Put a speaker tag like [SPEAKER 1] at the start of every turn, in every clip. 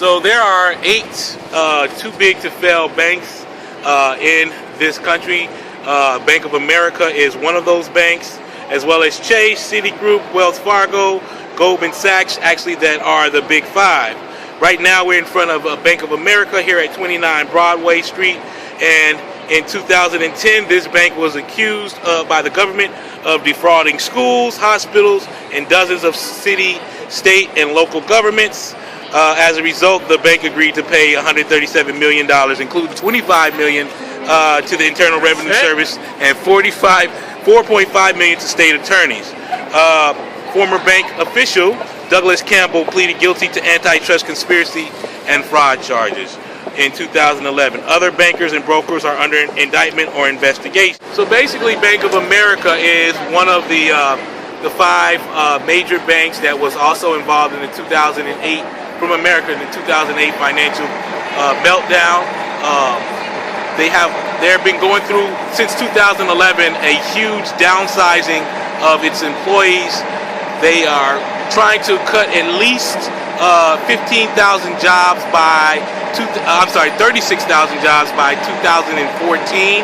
[SPEAKER 1] So there are 8 too big to fail banks in this country. Bank of America is one of those banks, as well as Chase, Citigroup, Wells Fargo, Goldman Sachs, actually that are the big 5. Right now we're in front of Bank of America here at 29 Broadway Street, and in 2010 this bank was accused by the government of defrauding schools, hospitals, and dozens of city, state, and local governments. As a result, the bank agreed to pay $137 million, including $25 million to the Internal Revenue Service and $4.5 million to state attorneys. Former bank official Douglas Campbell pleaded guilty to antitrust conspiracy and fraud charges in 2011. Other bankers and brokers are under indictment or investigation. So basically, Bank of America is one of the 5 major banks that was also involved in the 2008 from America in the 2008 financial meltdown. They've been going through since 2011 a huge downsizing of its employees. They are trying to cut at least 15,000 jobs by 36,000 jobs by 2014,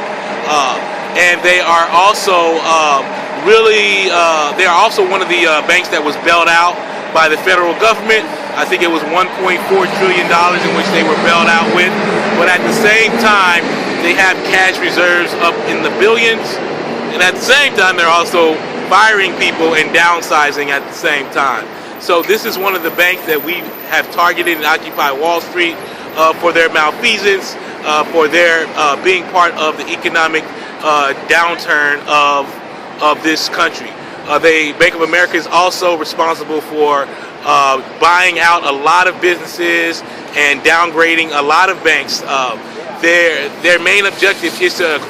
[SPEAKER 1] and they are also they are also one of the banks that was bailed out by the federal government. I think it was $1.4 trillion in which they were bailed out with, but at the same time they have cash reserves up in the billions, and at the same time they're also firing people and downsizing at the same time. So this is one of the banks that we have targeted in Occupy Wall Street for their malfeasance, for their being part of the economic downturn of this country. Bank of America is also responsible for buying out a lot of businesses and downgrading a lot of banks. Their main objective is to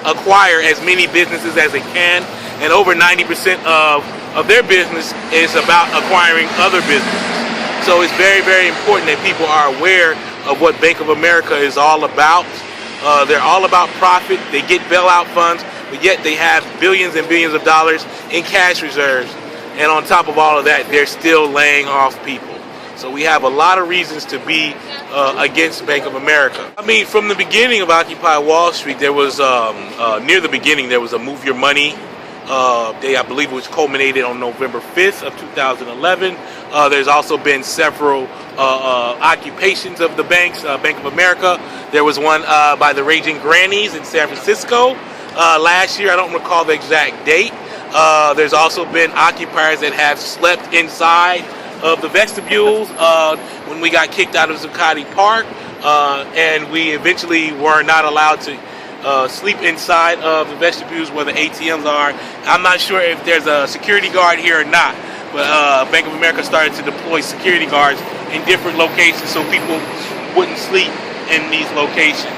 [SPEAKER 1] acquire as many businesses as they can, and over 90% of their business is about acquiring other businesses. So it's very, very important that people are aware of what Bank of America is all about. They're all about profit. They get bailout funds, but yet they have billions and billions of dollars in cash reserves. And on top of all of that, they're still laying off people. So we have a lot of reasons to be against Bank of America. I mean, from the beginning of Occupy Wall Street, there was, near the beginning, there was a Move Your Money day, I believe, which culminated on November 5th of 2011. There's also been several occupations of the banks, Bank of America. There was one by the Raging Grannies in San Francisco last year. I don't recall the exact date. There's also been occupiers that have slept inside of the vestibules when we got kicked out of Zuccotti Park, and we eventually were not allowed to sleep inside of the vestibules where the ATMs are. I'm not sure if there's a security guard here or not, but Bank of America started to deploy security guards in different locations so people wouldn't sleep in these locations.